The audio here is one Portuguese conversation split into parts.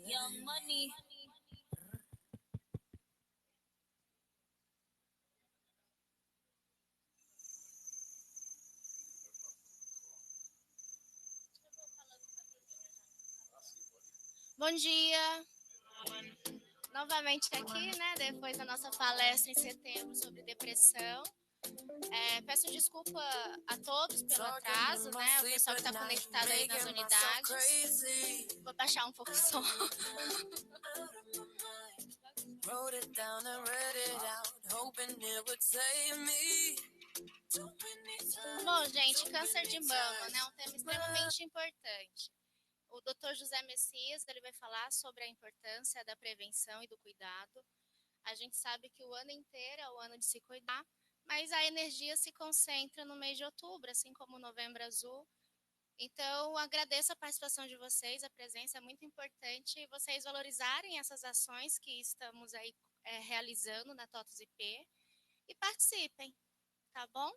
Young Money. Bom dia, novamente aqui, né? Depois da nossa palestra em setembro sobre depressão. Peço desculpa a todos pelo atraso, né? O pessoal que está conectado aí nas unidades. Vou baixar um pouco o som. Bom, gente, câncer de mama, né? É um tema extremamente importante. O Dr. José Messias, ele vai falar sobre a importância da prevenção e do cuidado. A gente sabe que o ano inteiro é o ano de se cuidar, mas a energia se concentra no mês de outubro, assim como o Novembro Azul. Então, agradeço a participação de vocês, a presença é muito importante, vocês valorizarem essas ações que estamos aí realizando na TOTUS IP e participem, tá bom?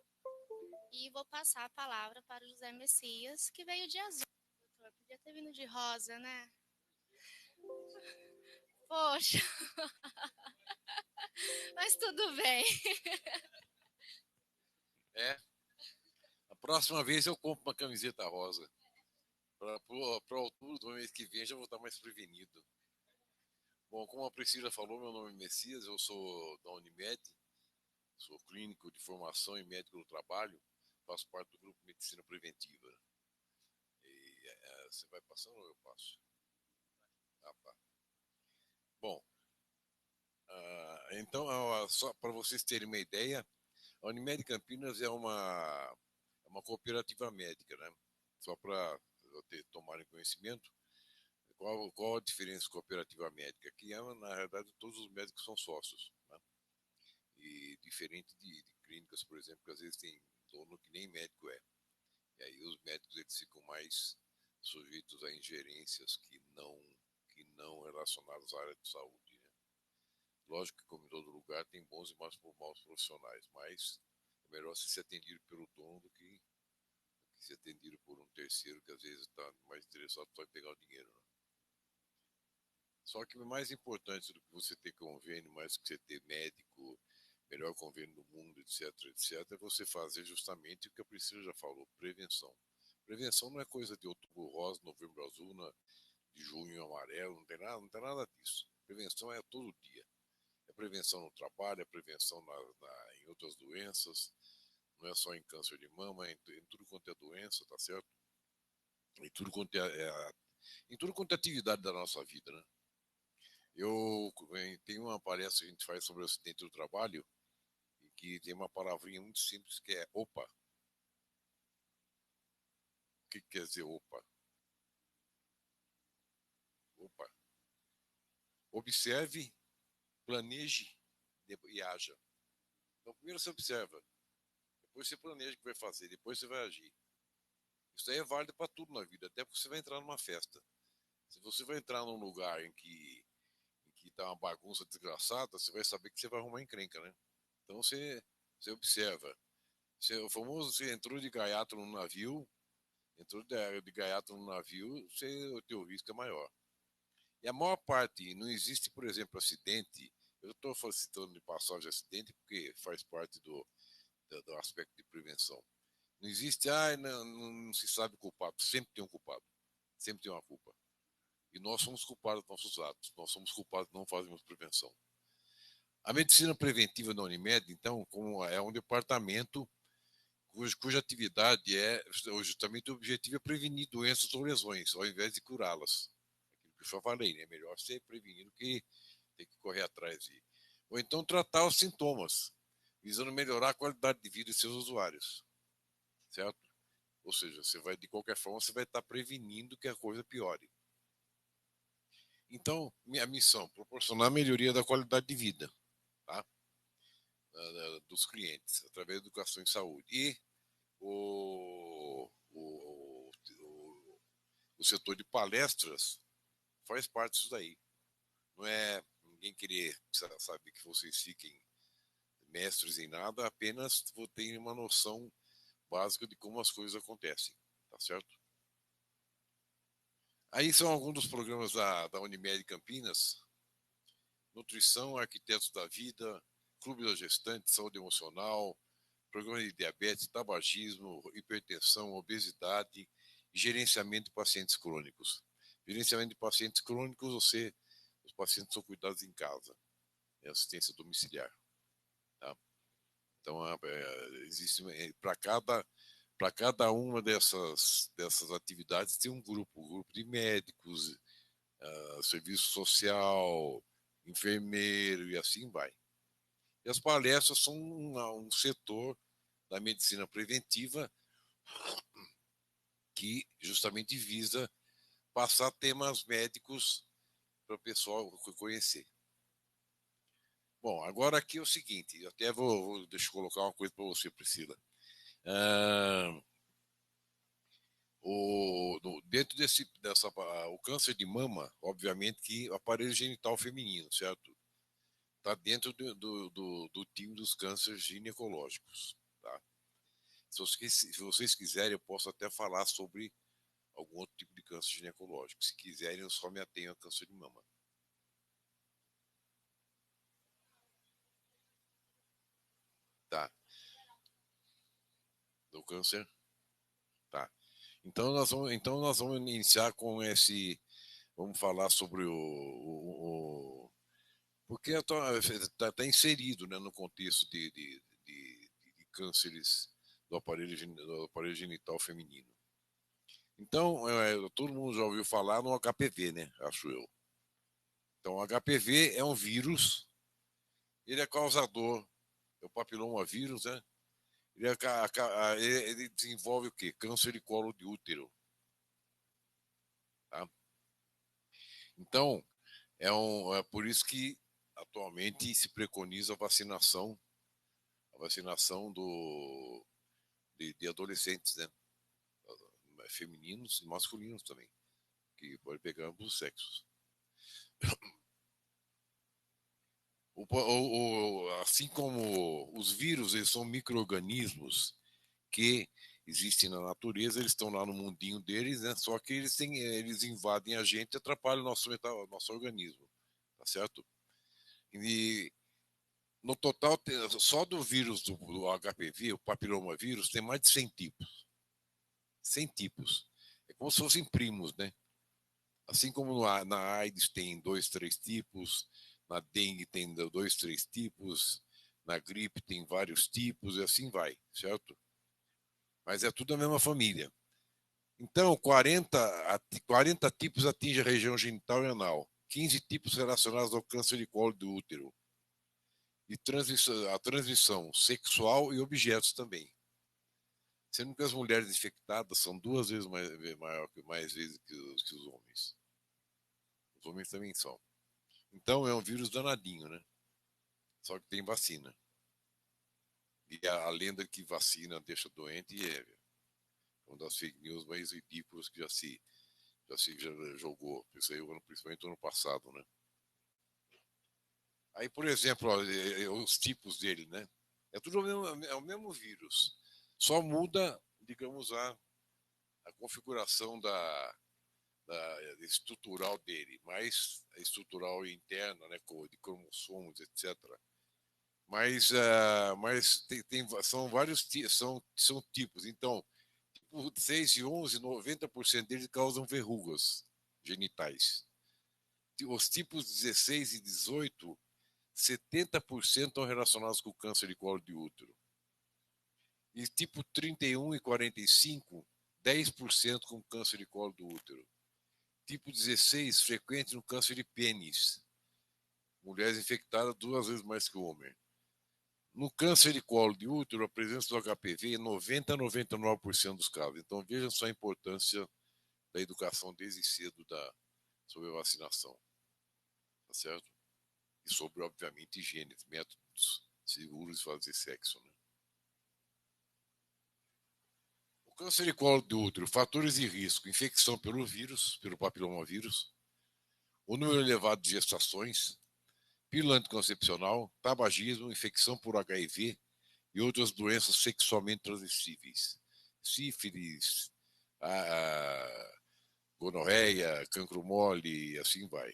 E vou passar a palavra para o José Messias, que veio de azul. Doutor, podia ter vindo de rosa, né? Poxa, mas tudo bem. A próxima vez eu compro uma camiseta rosa. Para a altura do mês que vem já vou estar mais prevenido. Bom, como a Priscila falou, meu nome é Messias, eu sou da Unimed, sou clínico de formação e médico do trabalho, faço parte do grupo Medicina Preventiva. Você vai passando ou eu passo? Ah, tá. Bom, então, só para vocês terem uma ideia, a Unimed Campinas é uma cooperativa médica, né? Só para tomarem conhecimento, qual a diferença cooperativa médica? Que na realidade, todos os médicos são sócios, né? E diferente de clínicas, por exemplo, que às vezes tem dono que nem médico é. E aí os médicos eles ficam mais sujeitos a ingerências que não relacionadas à área de saúde, né? Lógico que, como em todo lugar, tem bons e maus profissionais, mas é melhor ser atendido pelo dono do que ser atendido por um terceiro que às vezes está mais interessado só em pegar o dinheiro, né? Só que o mais importante do que você ter convênio, mais do que você ter médico, melhor convênio do mundo, etc, etc, é você fazer justamente o que a Priscila já falou, prevenção. Prevenção não é coisa de outubro rosa, novembro azul, de junho amarelo, não tem nada disso. Prevenção é todo dia. É prevenção no trabalho, é prevenção em outras doenças, não é só em câncer de mama, é em tudo quanto é doença, tá certo? Em tudo quanto em tudo quanto é atividade da nossa vida, né? Tem uma palestra que a gente faz sobre o acidente do trabalho, e que tem uma palavrinha muito simples que é opa. O que quer dizer opa? Opa. Observe, planeje e haja. Então, primeiro você observa, depois você planeja o que vai fazer, depois você vai agir. Isso aí é válido para tudo na vida, até porque você vai entrar numa festa. Se você vai entrar num lugar em que tá uma bagunça desgraçada, você vai saber que você vai arrumar encrenca, né? Então você observa. O famoso, você entrou de gaiato no navio, gaiato no navio, o teu risco é maior. E a maior parte, não existe, por exemplo, acidente. Eu estou citando de passagem acidente porque faz parte do aspecto de prevenção. Não existe, não se sabe culpado. Sempre tem um culpado. Sempre tem uma culpa. E nós somos culpados dos nossos atos. Nós somos culpados de não fazermos prevenção. A medicina preventiva da Unimed, então, como é um departamento cuja atividade justamente o objetivo é prevenir doenças ou lesões, ao invés de curá-las. Aquilo que eu já falei, né? É melhor ser prevenido que ter que correr atrás ou então tratar os sintomas, visando melhorar a qualidade de vida de seus usuários, certo? Ou seja, de qualquer forma, você vai estar prevenindo que a coisa piore. Então, minha missão, proporcionar a melhoria da qualidade de vida, tá? Dos clientes, através da educação em saúde. E o setor de palestras faz parte disso daí. Não é ninguém querer saber que vocês fiquem mestres em nada, apenas terem uma noção básica de como as coisas acontecem, tá certo? Aí são alguns dos programas da Unimed Campinas: Nutrição, Arquitetos da Vida, Clube da Gestante, Saúde Emocional, Programa de Diabetes, Tabagismo, Hipertensão, Obesidade e Gerenciamento de Pacientes Crônicos. Gerenciamento de pacientes crônicos, os pacientes são cuidados em casa, é assistência domiciliar. Tá? Então, existe para cada uma dessas atividades tem um grupo de médicos, serviço social, enfermeiro e assim vai. E as palestras são um setor da medicina preventiva que justamente visa passar temas médicos para o pessoal conhecer. Bom, agora aqui é o seguinte, eu até deixa eu colocar uma coisa para você, Priscila. Dentro o câncer de mama, obviamente que o aparelho genital feminino, certo? Está dentro do time dos cânceres ginecológicos. Tá? Se vocês quiserem, eu posso até falar sobre algum outro tipo de câncer ginecológico. Se quiserem, eu só me atenho a câncer de mama. Tá. Do câncer? Tá. Então nós vamos iniciar com esse. Vamos falar sobre porque está inserido, né, no contexto de cânceres do aparelho genital feminino. Então, todo mundo já ouviu falar no HPV, né? Acho eu. Então, o HPV é um vírus, ele é causador, é o papiloma vírus, né? Ele desenvolve o quê? Câncer de colo de útero. Tá? Então, é por isso que atualmente se preconiza a vacinação de adolescentes, né? Femininos e masculinos também, que pode pegar ambos os sexos. Assim como os vírus, eles são micro-organismos que existem na natureza, eles estão lá no mundinho deles, né? Só que eles invadem a gente e atrapalham o nosso organismo, tá certo? E no total, só do vírus do HPV, o papiloma vírus, tem mais de 100 tipos. 100 tipos. É como se fossem primos, né? Assim como na AIDS tem 2, 3 tipos, na dengue tem 2, 3 tipos, na gripe tem vários tipos e assim vai, certo? Mas é tudo a mesma família. Então, 40 tipos atingem a região genital e anal, 15 tipos relacionados ao câncer de colo do útero, e a transmissão sexual e objetos também. Sendo que as mulheres infectadas são 2 vezes mais vezes que os homens. Os homens também são. Então é um vírus danadinho, né? Só que tem vacina. E a lenda que vacina deixa doente é uma das fake news mais ridículas que já jogou. Isso aí, principalmente no ano passado, né? Aí, por exemplo, ó, os tipos dele, né? É tudo o mesmo vírus. Só muda, digamos, a configuração estrutural dele, mais estrutural e interna, né, de cromossomos, etc. Mas são vários são tipos. Então, tipo 6 e 11, 90% deles causam verrugas genitais. Os tipos 16 e 18, 70% estão relacionados com câncer de colo de útero. E tipo 31 e 45, 10% com câncer de colo do útero. Tipo 16, frequente no câncer de pênis. Mulheres infectadas 2 vezes mais que o homem. No câncer de colo de útero, a presença do HPV é 90 a 99% dos casos. Então, veja só a importância da educação desde cedo sobre a vacinação. Tá certo? E sobre, obviamente, higiene, métodos seguros de fazer sexo. Né? O câncer de colo de útero, fatores de risco: infecção pelo vírus, pelo papilomavírus, o número elevado de gestações, pílula anticoncepcional, tabagismo, infecção por HIV e outras doenças sexualmente transmissíveis, sífilis, gonorreia, cancro mole, e assim vai.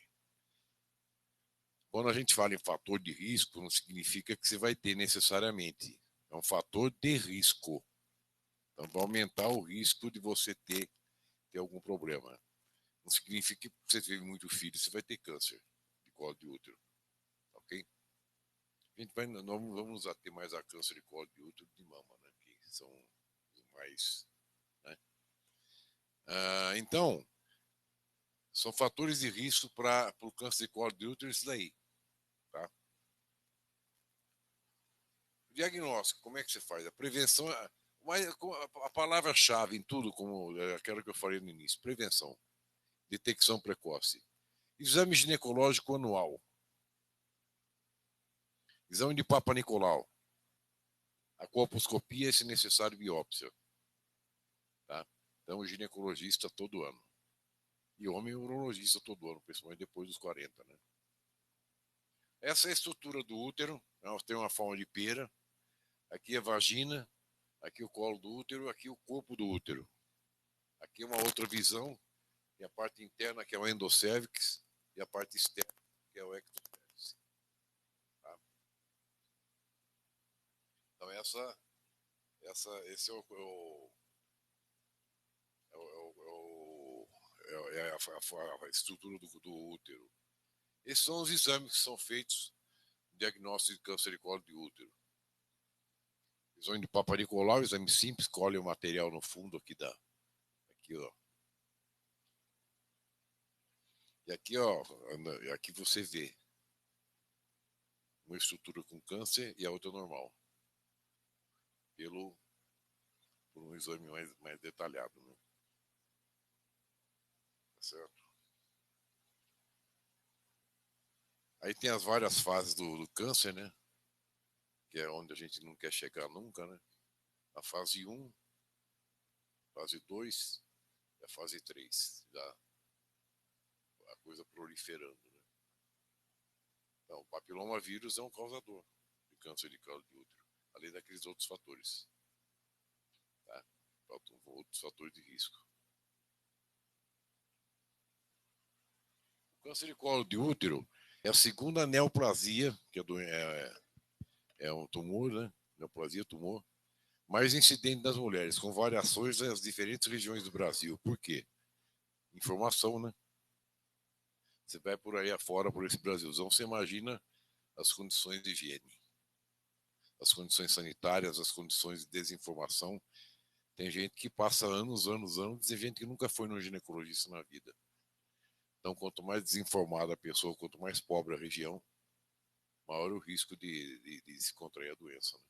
Quando a gente fala em fator de risco, não significa que você vai ter necessariamente. É um fator de risco. Então, vai aumentar o risco de você ter algum problema. Não significa que você teve muito filho, você vai ter câncer de colo de útero. Ok? A gente vai, não vamos ter mais a câncer de colo de útero de mama, né? Que são os mais. Né? Então, são fatores de risco para o câncer de colo de útero, isso daí. Tá? O diagnóstico, como é que você faz? A prevenção, a palavra-chave em tudo, como aquela que eu falei no início, prevenção, detecção precoce. Exame ginecológico anual. Exame de Papa Nicolau. A colposcopia, se necessário, biópsia. Tá? Então, o ginecologista todo ano. E homem urologista todo ano, principalmente depois dos 40. Né? Essa é a estrutura do útero. Tem uma forma de pera. Aqui é a vagina. Aqui o colo do útero. Aqui o corpo do útero. Aqui uma outra visão. E a parte interna, que é o endocérvix. E a parte externa, que é o ectocérvix. Tá? Então, esse é a estrutura do útero. Esses são os exames que são feitos no diagnóstico de câncer de colo de útero. Exame de Papa Nicolau, exame simples, colhe o material no fundo aqui aqui, ó. E aqui, ó, aqui você vê uma estrutura com câncer e a outra normal. Por um exame mais detalhado, né? Tá certo? Aí tem as várias fases do câncer, né? Que é onde a gente não quer chegar nunca, né? A fase 1, fase 2 e a fase 3. A coisa proliferando, né? Então, o papiloma vírus é um causador de câncer de colo de útero, além daqueles outros fatores. Tá? Outros fatores de risco. O câncer de colo de útero é a segunda neoplasia, que é um tumor, né? Neoplasia, tumor, mais incidente das mulheres, com variações nas diferentes regiões do Brasil. Por quê? Informação, né? Você vai por aí afora, por esse Brasilzão, você imagina as condições de higiene, as condições sanitárias, as condições de desinformação. Tem gente que passa anos, tem gente que nunca foi no ginecologista na vida. Então, quanto mais desinformada a pessoa, quanto mais pobre a região, maior o risco de se contrair a doença. Né?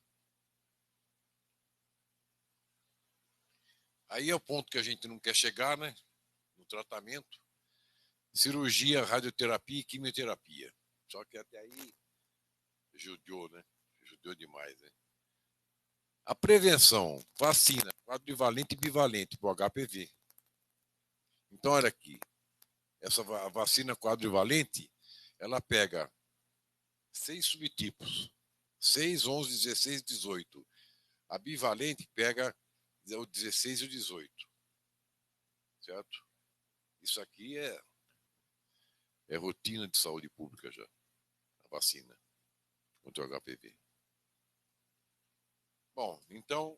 Aí é o ponto que a gente não quer chegar, né? No tratamento. Cirurgia, radioterapia e quimioterapia. Só que até aí judiou, né? Judiou demais, né? A prevenção, vacina, quadrivalente e bivalente para o HPV. Então, olha aqui. Essa vacina quadrivalente, ela pega 6 subtipos. 6, 11, 16, 18. A bivalente pega o 16 e o 18. Certo? Isso aqui é rotina de saúde pública já. A vacina contra o HPV. Bom, então,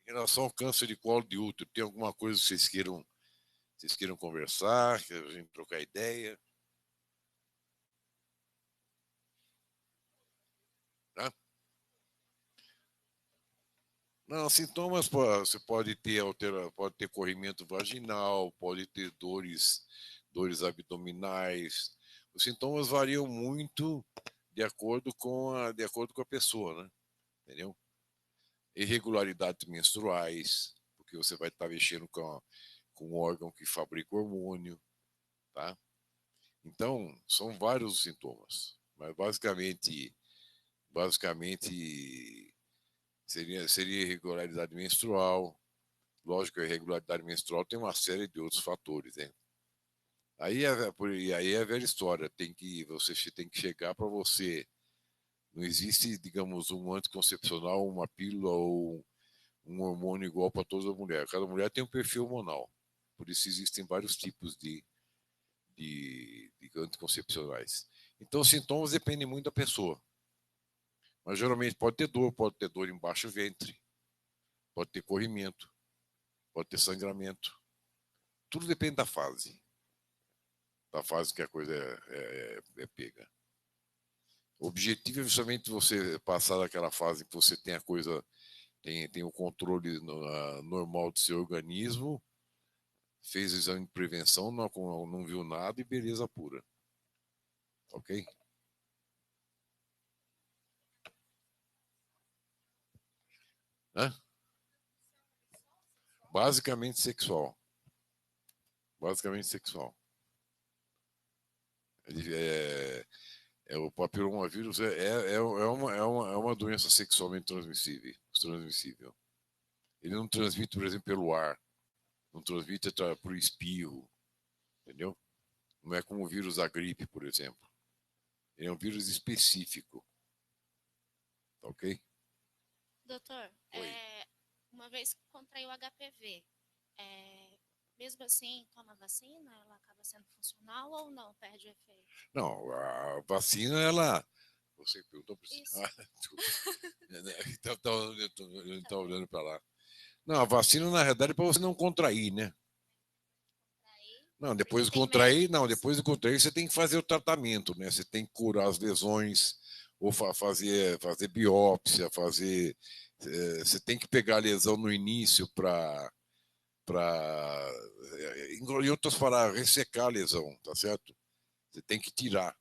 em relação ao câncer de colo de útero, tem alguma coisa que vocês queiram conversar, que a gente trocar ideia? Né? Não, sintomas, você pode ter corrimento vaginal, pode ter dores abdominais. Os sintomas variam muito de acordo com a pessoa, né? Entendeu? Irregularidades menstruais, porque você vai estar mexendo com um órgão que fabrica hormônio, tá? Então, são vários os sintomas, mas basicamente seria irregularidade menstrual. Lógico que a irregularidade menstrual tem uma série de outros fatores, né? Aí é a velha história, você tem que chegar para você. Não existe, digamos, um anticoncepcional, uma pílula ou um hormônio igual para toda mulher. Cada mulher tem um perfil hormonal. Por isso existem vários tipos de anticoncepcionais. Então, os sintomas dependem muito da pessoa. Mas geralmente pode ter dor embaixo do ventre, pode ter corrimento, pode ter sangramento. Tudo depende da fase que a coisa é pega. O objetivo é justamente você passar daquela fase que você tem a coisa, tem o controle normal do seu organismo, fez o exame de prevenção, não viu nada e beleza pura. Ok? Hã? Basicamente sexual. Basicamente sexual. O papilomavírus é uma doença sexualmente transmissível. Ele não transmite, por exemplo, pelo ar, não transmite por espirro, entendeu? Não é como o vírus da gripe, por exemplo. Ele é um vírus específico, tá ok? Doutor, Oi. uma vez que contraiu HPV, mesmo assim, toma vacina, ela acaba sendo funcional ou não, perde o efeito? Não, a vacina, ela. Você perguntou por Isso. Ah, desculpa. Eu estava olhando para lá. Não, a vacina, na realidade, é para você não contrair, né? Aí, Não, porque depois de tem contrair, não, médicos. depois de contrair, você tem que fazer o tratamento, né? Você tem que curar as lesões, ou fazer biópsia, você tem que pegar a lesão no início para, em outras palavras, ressecar a lesão, tá certo? Você tem que tirar.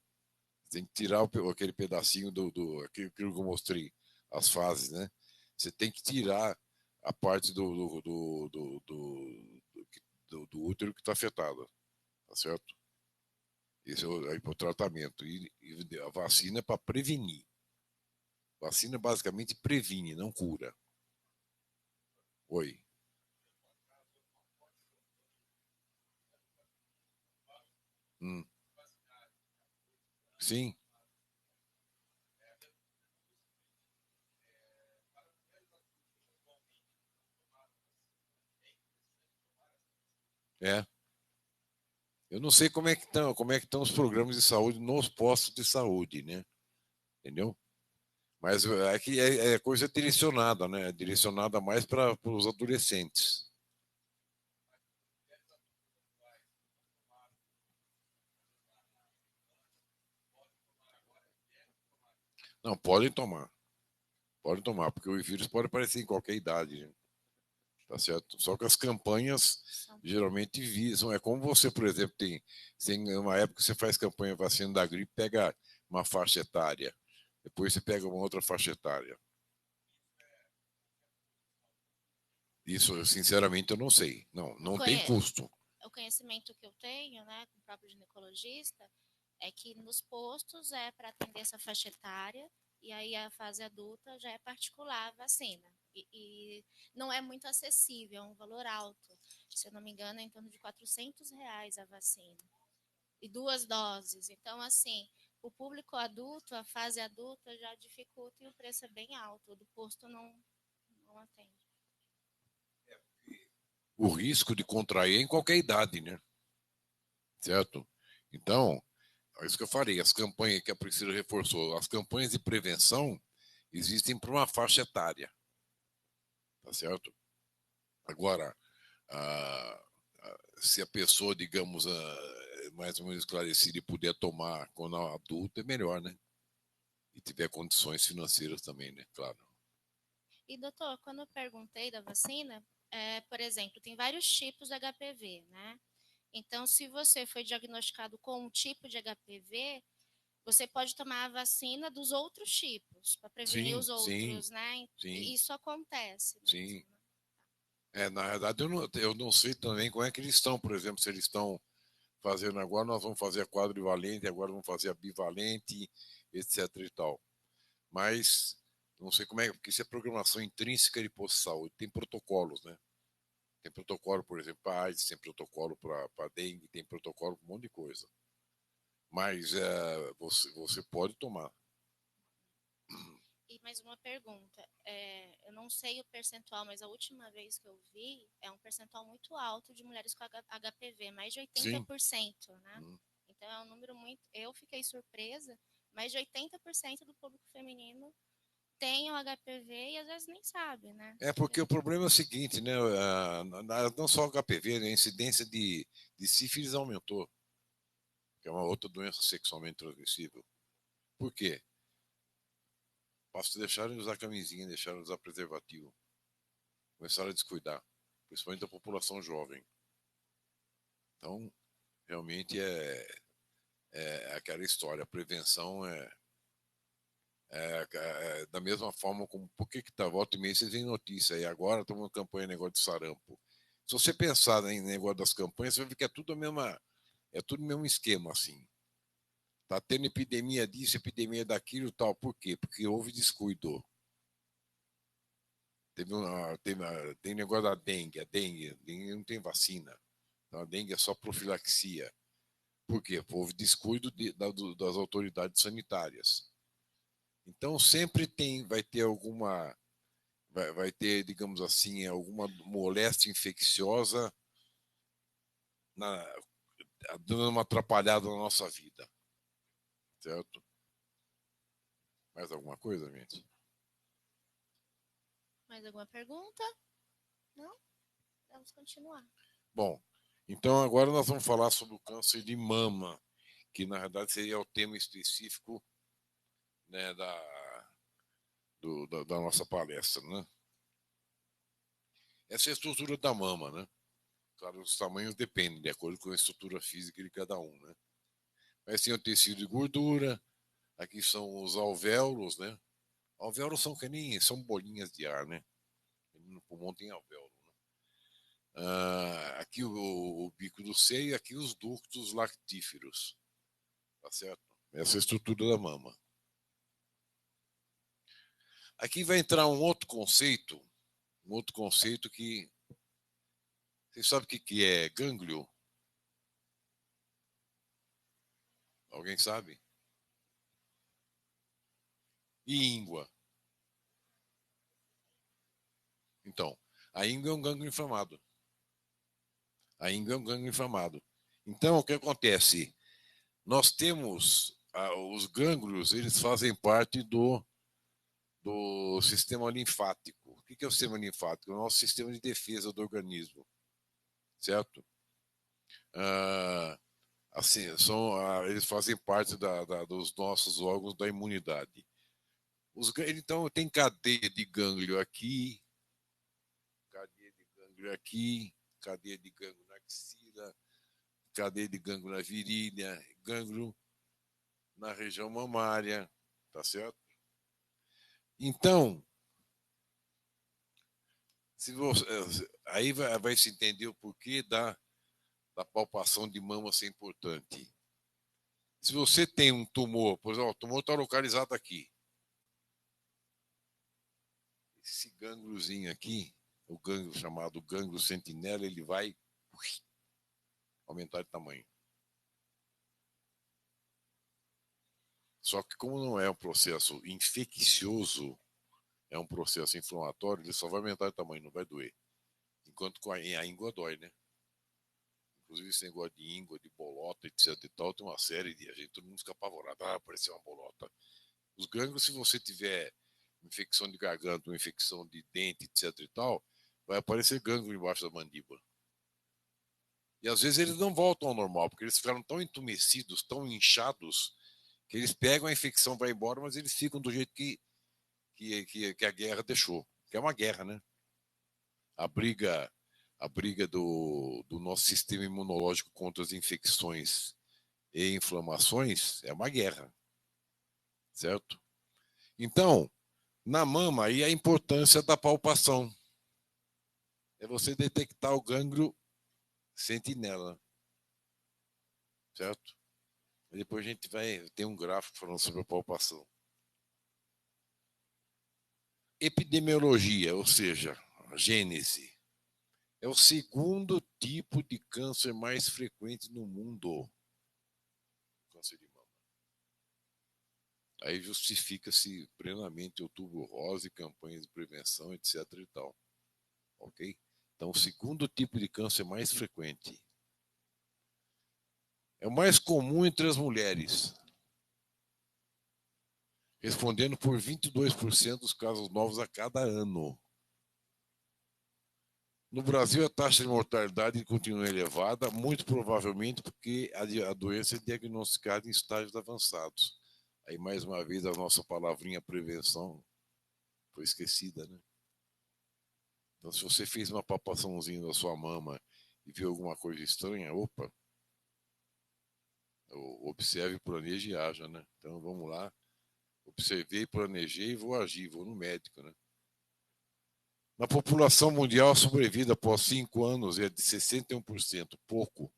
Você tem que tirar aquele pedacinho aquilo que eu mostrei, as fases, né? Você tem que tirar a parte do útero que está afetada, tá certo? Esse é o tratamento. E a vacina é para prevenir. Vacina basicamente previne, não cura. Oi. Hum. Sim. É. Eu não sei como é que estão os programas de saúde nos postos de saúde, né? Entendeu? Mas é que é coisa direcionada, né? Direcionada mais para os adolescentes. Não, podem tomar. Podem tomar, porque o vírus pode aparecer em qualquer idade, né? Tá certo? Só que as campanhas São, geralmente visam. É como você, por exemplo, tem uma época que você faz campanha de vacina da gripe, pega uma faixa etária. Depois você pega uma outra faixa etária. Isso, sinceramente, eu não sei. Não, o, não tem conhe- custo. o conhecimento que eu tenho, né, com o próprio ginecologista, é que nos postos é para atender essa faixa etária e aí a fase adulta já é particular a vacina. E não é muito acessível, é um valor alto. Se eu não me engano, é em torno de R$ 400 a vacina. E 2 doses. Então, assim, o público adulto, a fase adulta já dificulta e o preço é bem alto. O do posto não atende. O risco de contrair é em qualquer idade, né? Certo? Então, é isso que eu falei. As campanhas que a Priscila reforçou, as campanhas de prevenção existem para uma faixa etária. Tá certo? Agora, ah, se a pessoa, digamos, mais ou menos esclarecida e puder tomar quando adulta, é melhor, né? E tiver condições financeiras também, né? Claro. E, doutor, quando eu perguntei da vacina, por exemplo, tem vários tipos de HPV, né? Então, se você foi diagnosticado com um tipo de HPV, você pode tomar a vacina dos outros tipos, para prevenir Sim, os sim, outros, né? sim, E isso acontece mesmo, sim. né? Na verdade, eu não sei também como é que eles estão, por exemplo, se eles estão fazendo agora, nós vamos fazer a quadrivalente, agora vamos fazer a bivalente, etc e tal. Mas não sei como é, porque isso é programação intrínseca de posto de saúde, tem protocolos, né? Tem protocolo, por exemplo, para AIDS, tem protocolo para dengue, tem protocolo para um monte de coisa. Mas você pode tomar. E mais uma pergunta. Eu não sei o percentual, mas a última vez que eu vi é um percentual muito alto de mulheres com HPV, mais de Sim. 80%, né? Hum. Então é um número muito. Eu fiquei surpresa, mais de 80% do público feminino tem o HPV e às vezes nem sabe, né? É porque o problema é o seguinte, né? Não só o HPV, né? A incidência de sífilis aumentou, que é uma outra doença sexualmente transmissível. Por quê? Basta deixarem de usar camisinha, deixarem de usar preservativo. Começaram a descuidar, principalmente da população jovem. Então, realmente é aquela história. A prevenção da mesma forma como. Por que tá volta e meia vocês veem notícia? E agora estamos uma campanha de negócio de sarampo. Se você pensar em negócio das campanhas, você vai ver que é tudo a mesma. É tudo o mesmo esquema, assim. Tá tendo epidemia disso, epidemia daquilo e tal. Por quê? Porque houve descuido. Tem negócio da dengue. A dengue não tem vacina. Então, a dengue é só profilaxia. Por quê? Houve descuido das autoridades sanitárias. Então, sempre vai ter vai ter, digamos assim, alguma moléstia infecciosa na, dando uma atrapalhada na nossa vida. Certo? Mais alguma coisa, gente? Mais alguma pergunta? Não? Vamos continuar. Bom, então agora nós vamos falar sobre o câncer de mama, que na verdade seria o tema específico, né, da nossa palestra, né? Essa é a estrutura da mama, né? Claro, os tamanhos dependem, de acordo com a estrutura física de cada um, né? Mas tem o tecido de gordura, aqui são os alvéolos, né? Alvéolos são que nem, são bolinhas de ar, né? No pulmão tem alvéolo, né? Aqui o bico do seio e aqui os ductos lactíferos, tá certo? Essa é a estrutura da mama. Aqui vai entrar um outro conceito que vocês sabem o que é gânglio? Alguém sabe? E íngua. Então, a íngua é um gânglio inflamado. A íngua é um gânglio inflamado. Então, o que acontece? Nós temos os gânglios, eles fazem parte do sistema linfático. O que é o sistema linfático? É o nosso sistema de defesa do organismo, certo? Ah, assim, eles fazem parte dos nossos órgãos da imunidade. Então, tem cadeia de gânglio aqui, cadeia de gânglio aqui, cadeia de gânglio na axila, cadeia de gânglio na virilha, gânglio na região mamária, tá certo? Então, se você, aí vai se entender o porquê da palpação de mama ser importante. Se você tem um tumor, por exemplo, o tumor está localizado aqui. Esse gângliozinho aqui, o gânglio chamado gânglio sentinela, ele vai aumentar de tamanho. Só que como não é um processo infeccioso, é um processo inflamatório, ele só vai aumentar de tamanho, não vai doer. Enquanto com a íngua dói, né? Inclusive esse negócio de íngua, de bolota, etc e tal, tem uma série de gente, todo mundo fica apavorado. Apareceu uma bolota. Os gânglios, se você tiver infecção de garganta, uma infecção de dente, etc e tal, vai aparecer gânglio embaixo da mandíbula. E às vezes eles não voltam ao normal, porque eles ficaram tão entumecidos, tão inchados, que eles pegam a infecção, vai embora, mas eles ficam do jeito que a guerra deixou. Que é uma guerra, né? A briga, a briga do nosso sistema imunológico contra as infecções e inflamações é uma guerra, certo? Então, na mama, aí a importância da palpação é você detectar o gânglio sentinela, certo? E depois a gente vai ter um gráfico falando sobre a palpação. Epidemiologia, ou seja, a gênese, é o segundo tipo de câncer mais frequente no mundo. Câncer de mama. Aí justifica-se plenamente Outubro Rosa e campanhas de prevenção, etc. e tal. Ok? Então, o segundo tipo de câncer mais frequente é o mais comum entre as mulheres, respondendo por 22% dos casos novos a cada ano. No Brasil, a taxa de mortalidade continua elevada, muito provavelmente porque a doença é diagnosticada em estágios avançados. Aí, mais uma vez, a nossa palavrinha prevenção foi esquecida, né? Então, se você fez uma palpaçãozinha da sua mama e viu alguma coisa estranha, opa, observe, planeje e haja, né? Então, vamos lá. Observei, planejei e vou agir, vou no médico, né? Na população mundial, a sobrevida após 5 anos é de 61%, pouco.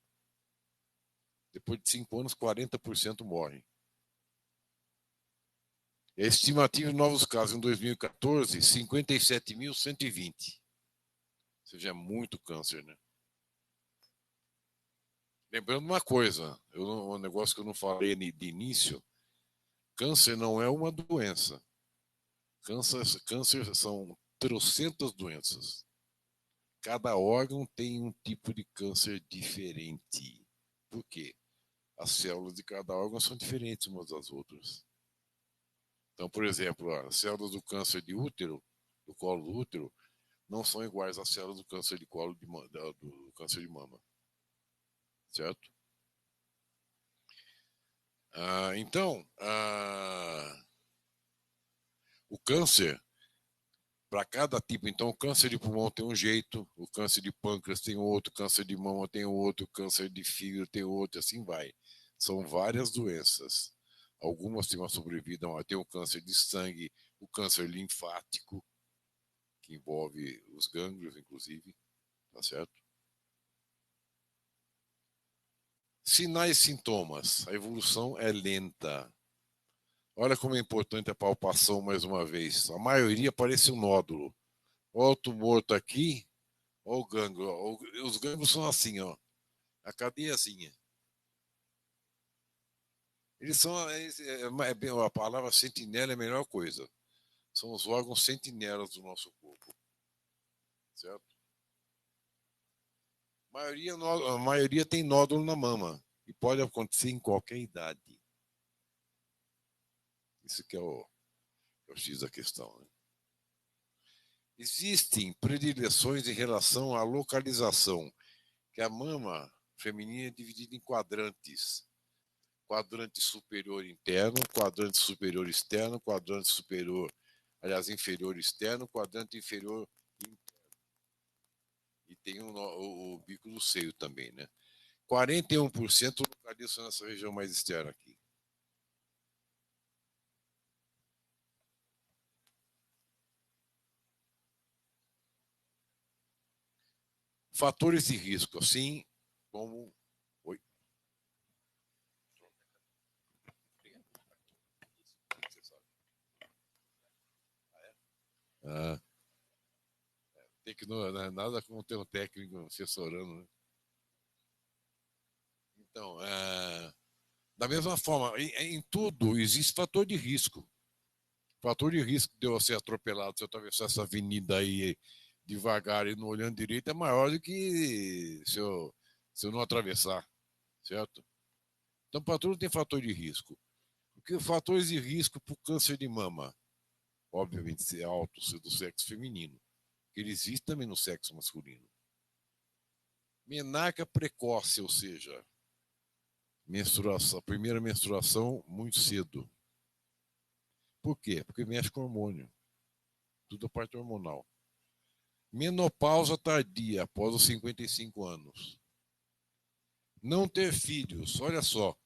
Depois de 5 anos, 40% morrem. A estimativa de novos casos em 2014, 57.120. Ou seja, é muito câncer, né? Lembrando uma coisa, um negócio que eu não falei de início, câncer não é uma doença. Câncer são trocentas doenças. Cada órgão tem um tipo de câncer diferente. Por quê? As células de cada órgão são diferentes umas das outras. Então, por exemplo, as células do câncer de útero, do colo do útero, não são iguais às células do câncer de colo do câncer de mama. Certo? O câncer, para cada tipo, então, o câncer de pulmão tem um jeito, o câncer de pâncreas tem outro, o câncer de mama tem outro, o câncer de fígado tem outro, assim vai. São várias doenças. Algumas têm uma sobrevida, tem o câncer de sangue, o câncer linfático, que envolve os gânglios, inclusive, tá certo? Sinais e sintomas. A evolução é lenta. Olha como é importante a palpação mais uma vez. A maioria parece um nódulo. Olha o tumor tá aqui, olha o gânglio. Os gânglios são assim, ó. A cadeiazinha. Eles são. A palavra sentinela é a melhor coisa. São os órgãos sentinelas do nosso corpo. Certo? A maioria tem nódulo na mama. E pode acontecer em qualquer idade. Isso que é o X da questão. Né? Existem predileções em relação à localização, que a mama feminina é dividida em quadrantes. Quadrante superior interno, quadrante superior externo, quadrante superior, aliás, inferior externo, quadrante inferior interno. E tem o bico do seio também, né? 41% localiza nessa região mais externa aqui. Fatores de risco, assim como. Oi. Ah, tem que nada como ter um técnico assessorando, né? Então, da mesma forma, em tudo existe fator de risco. O fator de risco de eu ser atropelado se eu atravessar essa avenida aí devagar e não olhando direito é maior do que se eu não atravessar, certo? Então, para tudo tem fator de risco. Porque fatores de risco para o câncer de mama, obviamente, ser alto, ser do sexo feminino. Ele existe também no sexo masculino. Menarca precoce, ou seja, menstruação, primeira menstruação muito cedo. Por quê? Porque mexe com hormônio. Tudo a parte hormonal. Menopausa tardia, após os 55 anos. Não ter filhos, olha só.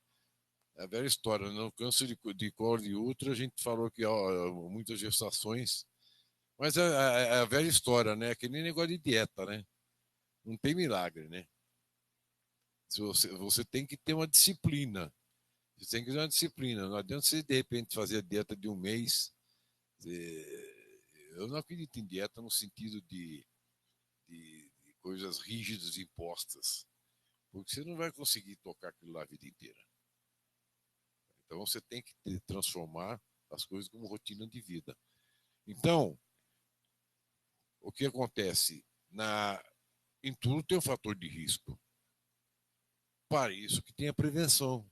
É a velha história, né? No câncer de colo de útero, a gente falou que há muitas gestações. Mas é a velha história, né? Que nem negócio de dieta, né? Não tem milagre, né? Você tem que ter uma disciplina. Você tem que ter uma disciplina. Não adianta você, de repente, fazer a dieta de um mês. Eu não acredito em dieta no sentido de coisas rígidas impostas. Porque você não vai conseguir tocar aquilo lá a vida inteira. Então você tem que transformar as coisas como rotina de vida. Então, o que acontece? Em tudo tem um fator de risco. Para isso que tem a prevenção.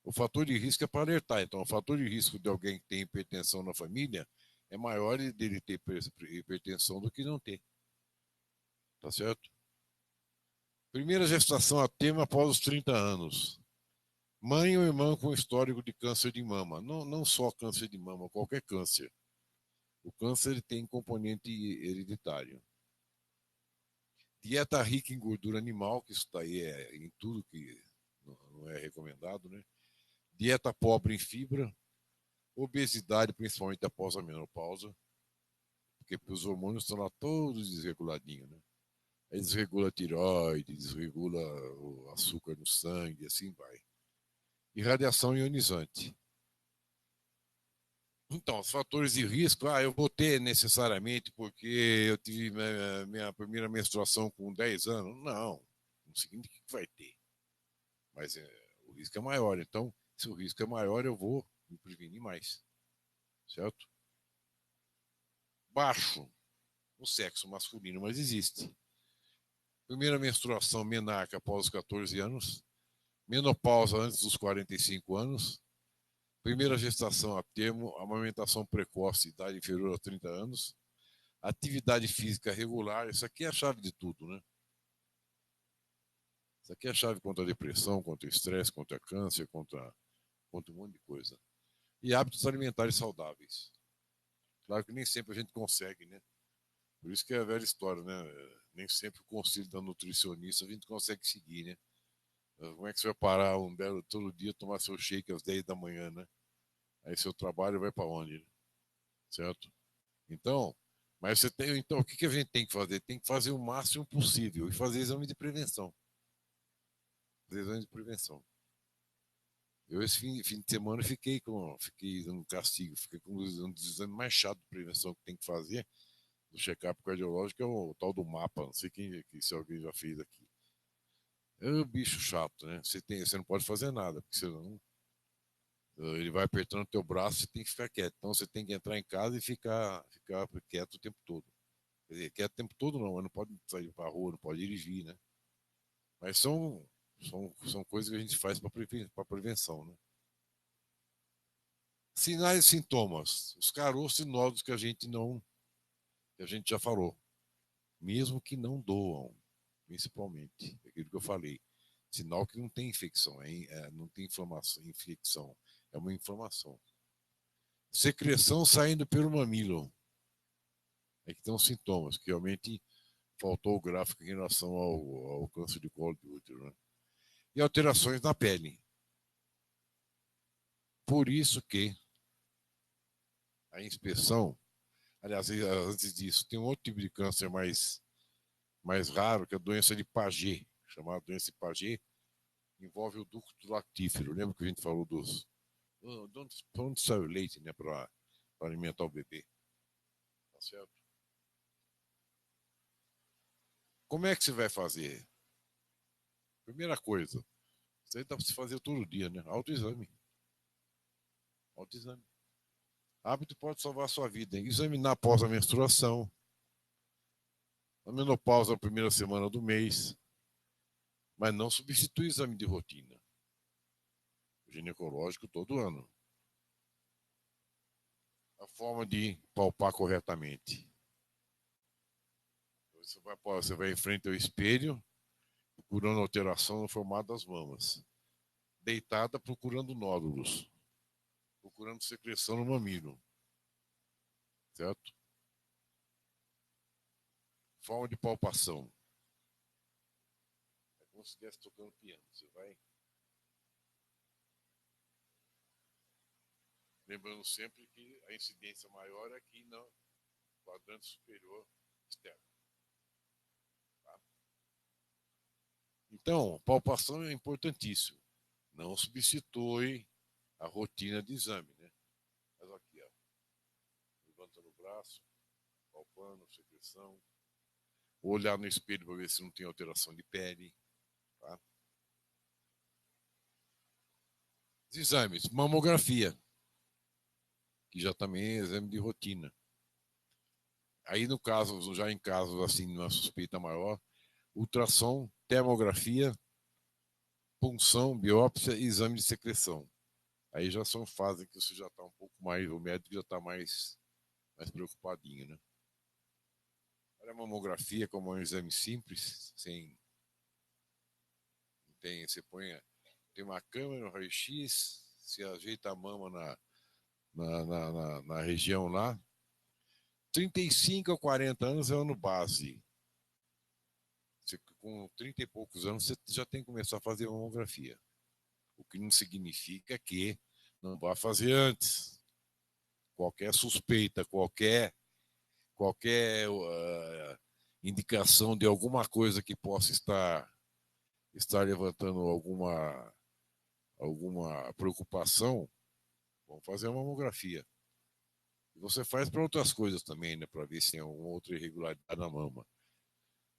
O fator de risco é para alertar. Então, o fator de risco de alguém que tem hipertensão na família é maior dele ter hipertensão do que não ter. Tá certo? Primeira gestação a termo após os 30 anos. Mãe ou irmã com histórico de câncer de mama. Não só câncer de mama, qualquer câncer. O câncer tem componente hereditário. Dieta rica em gordura animal, que isso daí é em tudo que não é recomendado, né? Dieta pobre em fibra, obesidade, principalmente após a menopausa, porque os hormônios estão lá todos desreguladinhos, né? Aí desregula a tireoide, desregula o açúcar no sangue, assim vai. E radiação ionizante. Então, os fatores de risco, eu vou ter necessariamente porque eu tive minha primeira menstruação com 10 anos. Não significa que vai ter. Mas o risco é maior. Então, se o risco é maior, eu vou me prevenir mais. Certo? Baixo no sexo masculino, mas existe. Primeira menstruação menarca após os 14 anos. Menopausa antes dos 45 anos. Primeira gestação a termo, amamentação precoce, idade inferior a 30 anos. Atividade física regular, isso aqui é a chave de tudo, né? Isso aqui é a chave contra a depressão, contra o estresse, contra câncer, contra um monte de coisa. E hábitos alimentares saudáveis. Claro que nem sempre a gente consegue, né? Por isso que é a velha história, né? Nem sempre o conselho da nutricionista a gente consegue seguir, né? Como é que você vai parar um belo todo dia tomar seu shake às 10 da manhã, né? Aí seu trabalho vai para onde, né? Certo? Então, mas você tem, então o que a gente tem que fazer? Tem que fazer o máximo possível e fazer exame de prevenção. Fazer exame de prevenção. Eu esse fim de semana fiquei dando castigo, fiquei com um dos exames mais chatos de prevenção que tem que fazer do check-up cardiológico é o tal do mapa, não sei se alguém já fez aqui. É um bicho chato, né? Você não pode fazer nada, porque senão ele vai apertando o teu braço, você tem que ficar quieto. Então você tem que entrar em casa e ficar quieto o tempo todo. Quer dizer, quieto o tempo todo não, mas não pode sair para rua, não pode dirigir, né? Mas são coisas que a gente faz para prevenção, né? Sinais e sintomas. Os caroços e nódulos que a gente já falou. Mesmo que não doam, principalmente. Aquilo que eu falei. Sinal que não tem infecção, não tem infecção. É uma inflamação. Secreção saindo pelo mamilo. É que tem os sintomas, que realmente faltou o gráfico em relação ao câncer de colo de útero. Né? E alterações na pele. Por isso que a inspeção, aliás, antes disso, tem um outro tipo de câncer mais raro, que é a doença de Paget, chamada doença de Paget, envolve o ducto lactífero. Lembra que a gente falou de onde sai o leite, né, para alimentar o bebê? Tá certo? Como é que você vai fazer? Primeira coisa, isso aí dá para se fazer todo dia, né? Autoexame. Autoexame. Hábito pode salvar a sua vida. Hein? Examinar após a menstruação, a menopausa na primeira semana do mês, mas não substitui o exame de rotina. O ginecológico todo ano. A forma de palpar corretamente. Você vai em frente ao espelho, procurando alteração no formato das mamas. Deitada, procurando nódulos. Procurando secreção no mamilo. Certo? Forma de palpação. É como se estivesse tocando piano. Você vai. Lembrando sempre que a incidência maior é aqui no quadrante superior externo. Tá? Então, palpação é importantíssimo. Não substitui a rotina de exame, né? Mas aqui, ó. Levantando o braço, palpando, secreção. Olhar no espelho para ver se não tem alteração de pele. Tá? Os exames, mamografia, que já também é exame de rotina. Aí, no caso, já em casos assim, numa suspeita maior, ultrassom, termografia, punção, biópsia e exame de secreção. Aí já são fases que você já está um pouco mais, o médico já está mais preocupadinho, né? A mamografia, como é um exame simples, sem tem, você tem uma câmera, um raio-x, se ajeita a mama na região lá. 35 a 40 anos é ano base. Você, com 30 e poucos anos, você já tem que começar a fazer mamografia. O que não significa que não vá fazer antes. Qualquer suspeita, qualquer indicação de alguma coisa que possa estar levantando alguma preocupação, vamos fazer uma mamografia. E você faz para outras coisas também, né? Para ver se tem alguma outra irregularidade na mama.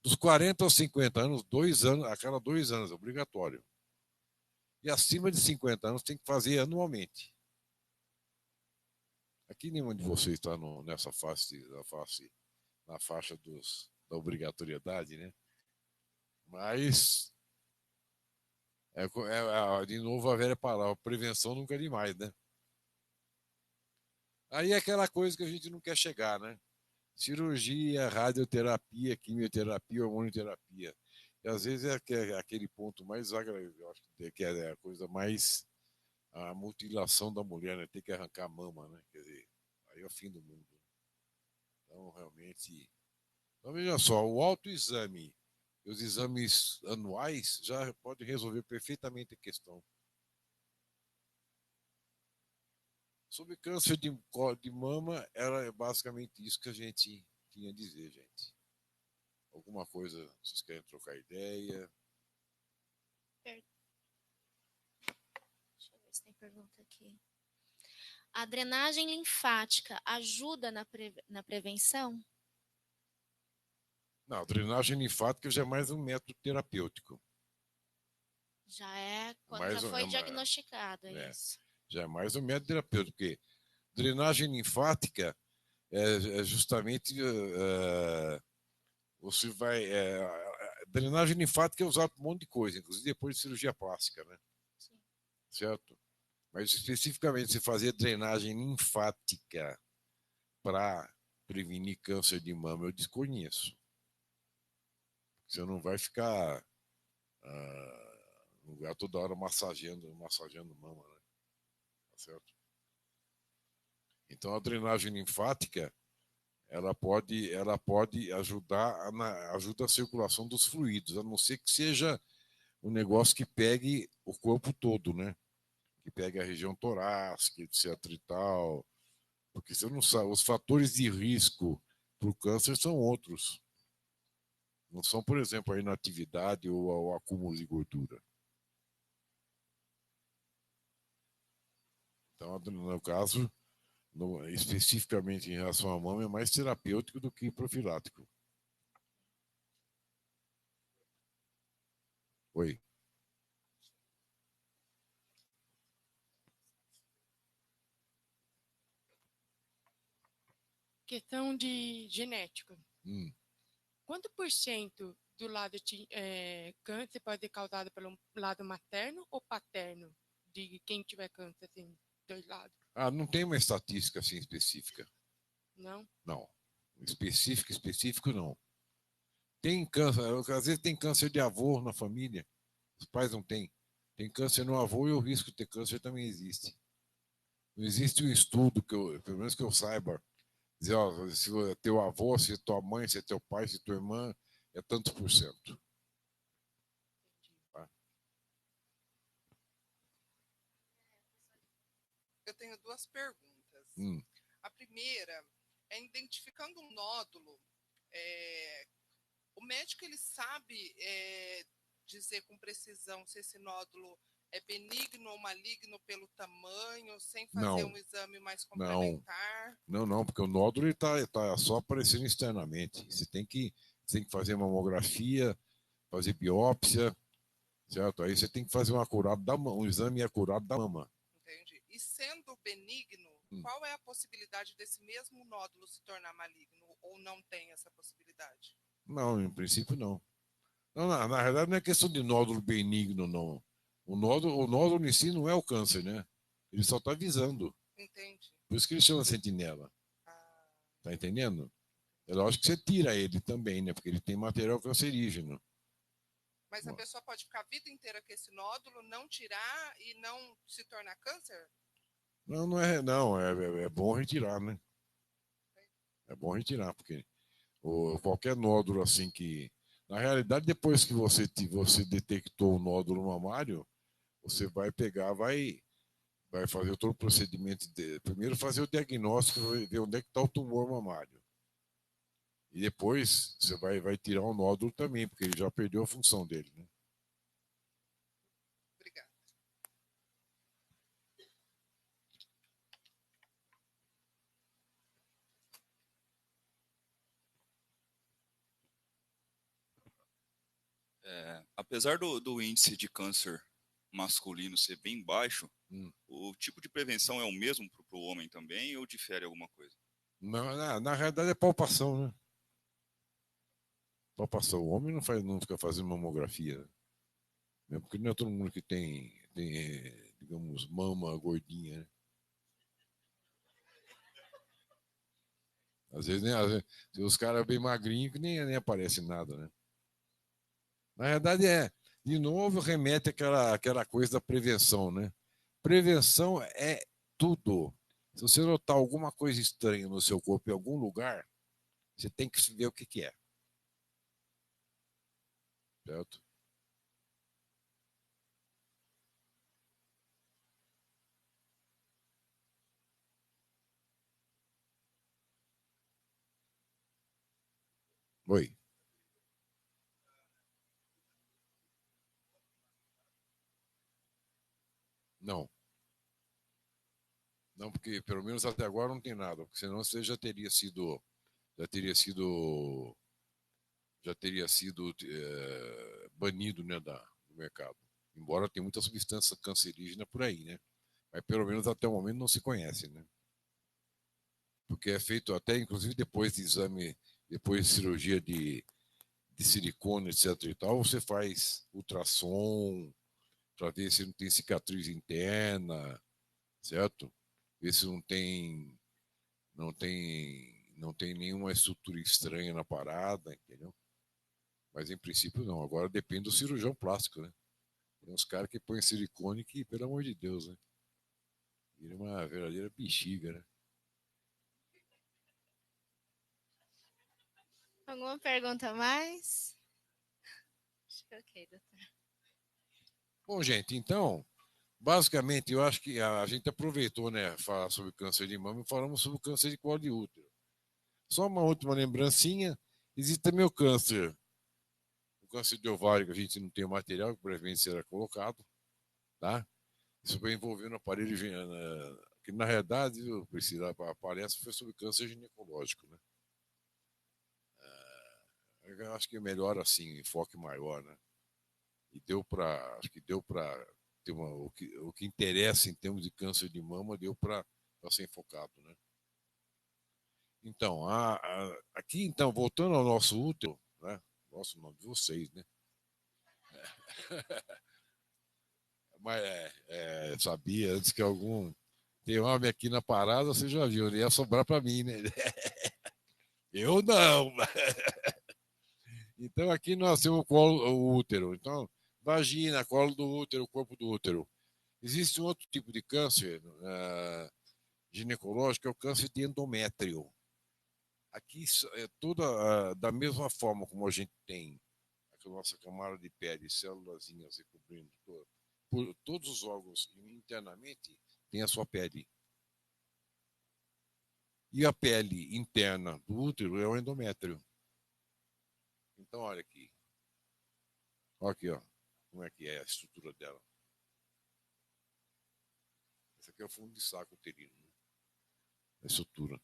Dos 40 aos 50 anos, 2 anos, a cada 2 anos, é obrigatório. E acima de 50 anos tem que fazer anualmente. Aqui nenhum de vocês está nessa na faixa da obrigatoriedade, né? Mas, de novo, a velha palavra, prevenção nunca é demais, né? Aí é aquela coisa que a gente não quer chegar, né? Cirurgia, radioterapia, quimioterapia, hormonioterapia. E às vezes é aquele ponto mais agradável, eu acho que é a coisa mais a mutilação da mulher, né? Ter que arrancar a mama, né? Quer dizer, aí é o fim do mundo. Então, realmente. Então, veja só, o autoexame e os exames anuais já podem resolver perfeitamente a questão. Sobre câncer de mama, era basicamente isso que a gente tinha a dizer, gente. Alguma coisa, vocês querem trocar ideia? Deixa eu ver se tem pergunta aqui. A drenagem linfática ajuda na prevenção? Não, a drenagem linfática já é mais um método terapêutico. Já é quando já foi diagnosticado, isso. Já é mais um método terapêutico, porque drenagem linfática é justamente você vai. Drenagem linfática é usado para um monte de coisa, inclusive depois de cirurgia plástica, né? Sim. Certo? Mas especificamente se fazer drenagem linfática para prevenir câncer de mama, eu desconheço. Você não vai ficar no lugar toda hora massageando mama, né? Tá certo? Então a drenagem linfática ela pode ajudar ajuda a circulação dos fluidos, a não ser que seja um negócio que pegue o corpo todo, né? Que pegue a região torácica, etc e tal. Porque você não sabe, os fatores de risco para o câncer são outros. Não são, por exemplo, a inatividade ou o acúmulo de gordura. Então, no caso, especificamente em relação à mama, é mais terapêutico do que profilático. Oi. Questão de genética. Quanto por cento do lado de câncer pode ser causado pelo lado materno ou paterno de quem tiver câncer, assim, dois lados? Não tem uma estatística assim específica. Não? Não. Específico não. Tem câncer, às vezes tem câncer de avô na família. Os pais não têm. Tem câncer no avô e o risco de ter câncer também existe. Não existe um estudo pelo menos que eu saiba, dizer, ó, se é teu avô, se é tua mãe, se é teu pai, se é tua irmã, é tantos por cento. Tá? Eu tenho duas perguntas. A primeira é identificando um nódulo. O médico ele sabe dizer com precisão se esse nódulo é benigno ou maligno pelo tamanho, sem fazer um exame mais complementar? Não, porque o nódulo está só aparecendo externamente. Você tem que fazer mamografia, fazer biópsia, certo? Aí você tem que fazer um exame acurado da mama. Entendi. E sendo benigno, qual é a possibilidade desse mesmo nódulo se tornar maligno? Ou não tem essa possibilidade? Não, em princípio não. Não, na verdade não é questão de nódulo benigno, não. O nódulo em si não é o câncer, né? Ele só está avisando. Entendi. Por isso que ele chama sentinela. Tá entendendo? É lógico que você tira ele também, né? Porque ele tem material cancerígeno. Mas a pessoa pode ficar a vida inteira com esse nódulo, não tirar e não se tornar câncer? Não é, não. É bom retirar, né? É bom retirar, porque qualquer nódulo assim que... Na realidade, depois que você detectou o nódulo mamário, você vai pegar, vai fazer todo o procedimento. Primeiro fazer o diagnóstico, ver onde é que está o tumor mamário. E depois você vai tirar o nódulo também, porque ele já perdeu a função dele, né? Obrigada. Apesar do índice de câncer masculino ser bem baixo, o tipo de prevenção é o mesmo para o homem também ou difere alguma coisa? Na realidade é palpação, né? Palpação. O homem não fica fazendo mamografia, né? Porque não é todo mundo que tem digamos, mama gordinha, né? Às vezes, né, os caras bem magrinhos que nem aparece nada, né? Na verdade de novo, remete àquela coisa da prevenção, né? Prevenção é tudo. Se você notar alguma coisa estranha no seu corpo em algum lugar, você tem que ver o que é. Certo? Oi. Não. Não, porque pelo menos até agora não tem nada, porque senão você já teria sido banido, né, do mercado. Embora tenha muita substância cancerígena por aí, né? Mas pelo menos até o momento não se conhece, né? Porque é feito até, inclusive, depois de exame, depois de cirurgia de silicone, etc e tal, você faz ultrassom para ver se não tem cicatriz interna, certo? Ver se não tem nenhuma estrutura estranha na parada, entendeu? Mas em princípio não. Agora depende do cirurgião plástico, né? Tem uns caras que põem silicone que, pelo amor de Deus, né? Vira uma verdadeira bexiga, né? Alguma pergunta a mais? Acho que ok, doutor. Bom, gente, então, basicamente, eu acho que a gente aproveitou, né, falar sobre câncer de mama e falamos sobre o câncer de colo de útero. Só uma última lembrancinha, existe também o câncer de ovário, que a gente não tem o material que brevemente será colocado, tá? Isso vai envolver no aparelho, que na realidade, Priscila, a palestra foi sobre câncer ginecológico, né? Eu acho que é melhor assim, enfoque maior, né? E acho que deu para ter o que interessa em termos de câncer de mama, deu para ser enfocado, né? Então, aqui, então, voltando ao nosso útero, né? Nosso nome de vocês, né? Mas sabia antes que tem homem aqui na parada, você já viu, né? Ia sobrar para mim, né? Eu não. Então aqui nós temos o útero. Então, vagina, colo do útero, corpo do útero. Existe um outro tipo de câncer ginecológico, que é o câncer de endométrio. Aqui é toda da mesma forma como a gente tem a nossa camada de pele, células recobrindo por todos os órgãos internamente, tem a sua pele. E a pele interna do útero é o endométrio. Então, olha aqui. Olha aqui, ó. Como é que é a estrutura dela. Esse aqui é o fundo de saco uterino. Né? A estrutura.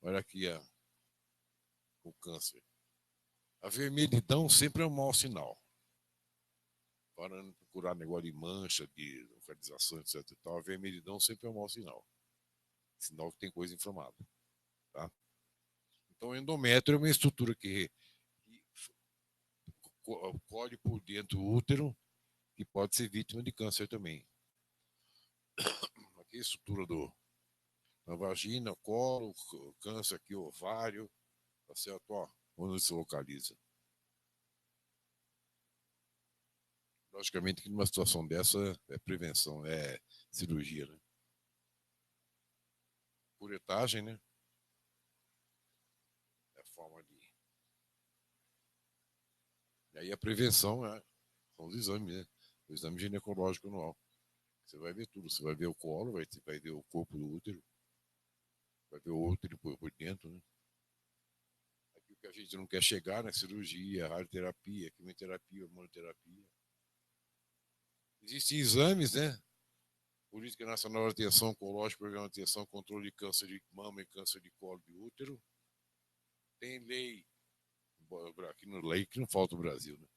Olha aqui o câncer. A vermelhidão sempre é um mau sinal. para procurar negócio de mancha, de localização, etc. E tal, a vermelhidão sempre é um mau sinal. Sinal que tem coisa inflamada. Tá? Então, o endométrio é uma estrutura que colhe por dentro o útero, que pode ser vítima de câncer também. Aqui a estrutura da vagina, colo, câncer aqui, ovário, tá certo? Ó, onde se localiza. Logicamente que numa situação dessa é prevenção, é cirurgia, né? Curetagem, né? É a forma de... E aí a prevenção são os exames, né? O exame ginecológico anual. Você vai ver tudo, você vai ver o colo, vai ver o corpo do útero, vai ver o útero por dentro, né? Aqui o que a gente não quer chegar, né? Cirurgia, radioterapia, quimioterapia, hormonoterapia. Existem exames, né? Política Nacional de Atenção Oncológica, Programa de Atenção, Controle de Câncer de Mama e Câncer de Colo de Útero. Tem lei, aqui no lei que não falta no Brasil, né?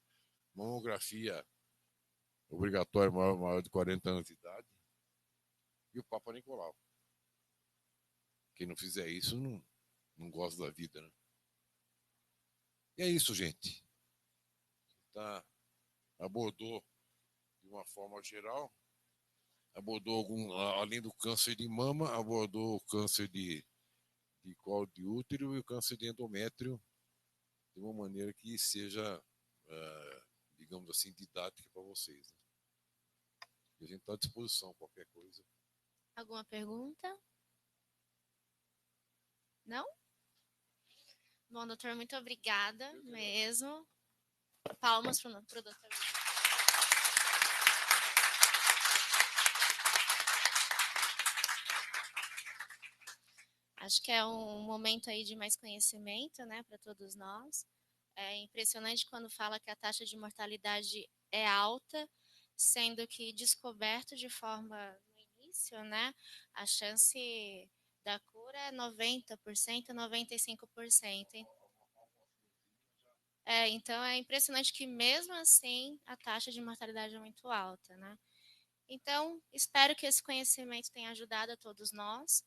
Mamografia obrigatória maior de 40 anos de idade. E o Papa Nicolau. Quem não fizer isso não gosta da vida, né? E é isso, gente. Tá? Abordou de uma forma geral, abordou além do câncer de mama, abordou o câncer de colo de útero e o câncer de endométrio de uma maneira que seja, digamos assim, didática para vocês. Né? E a gente está à disposição, qualquer coisa. Alguma pergunta? Não? Bom, doutor, muito obrigada mesmo. Palmas para o doutor. Acho que é um momento aí de mais conhecimento, né, para todos nós. É impressionante quando fala que a taxa de mortalidade é alta, sendo que descoberto de forma no início, né, a chance da cura é 90%, 95%. Então é impressionante que mesmo assim a taxa de mortalidade é muito alta, né? Então, espero que esse conhecimento tenha ajudado a todos nós.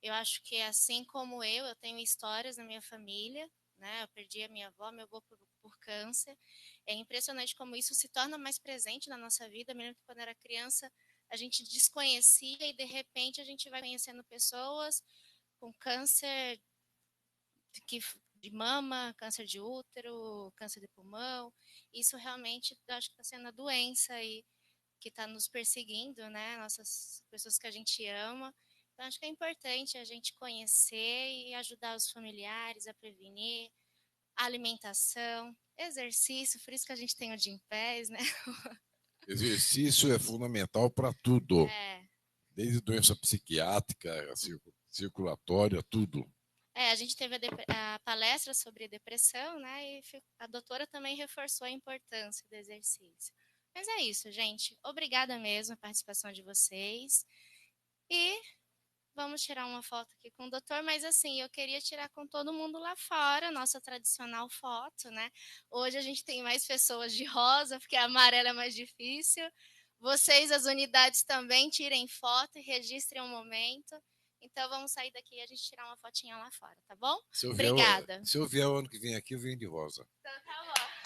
Eu acho que assim como eu tenho histórias na minha família, né? Eu perdi a minha avó, meu avô por câncer. É impressionante como isso se torna mais presente na nossa vida. Eu me lembro que quando era criança, a gente desconhecia e de repente a gente vai conhecendo pessoas com câncer de mama, câncer de útero, câncer de pulmão. Isso realmente, eu acho que está sendo a doença aí que está nos perseguindo, né? Nossas pessoas que a gente ama. Então, acho que é importante a gente conhecer e ajudar os familiares a prevenir. Alimentação, exercício, por isso que a gente tem o Gympass, né? Exercício é fundamental para tudo. Desde doença psiquiátrica, circulatória, tudo. A gente teve a palestra sobre depressão, né? E a doutora também reforçou a importância do exercício. Mas é isso, gente. Obrigada mesmo a participação de vocês. E vamos tirar uma foto aqui com o doutor, mas assim, eu queria tirar com todo mundo lá fora, nossa tradicional foto, né? Hoje a gente tem mais pessoas de rosa, porque a amarela é mais difícil. Vocês, as unidades também, tirem foto e registrem um momento. Então, vamos sair daqui e a gente tirar uma fotinha lá fora, tá bom? Obrigada. Se eu vier o ano que vem aqui, eu venho de rosa. Então, tá bom.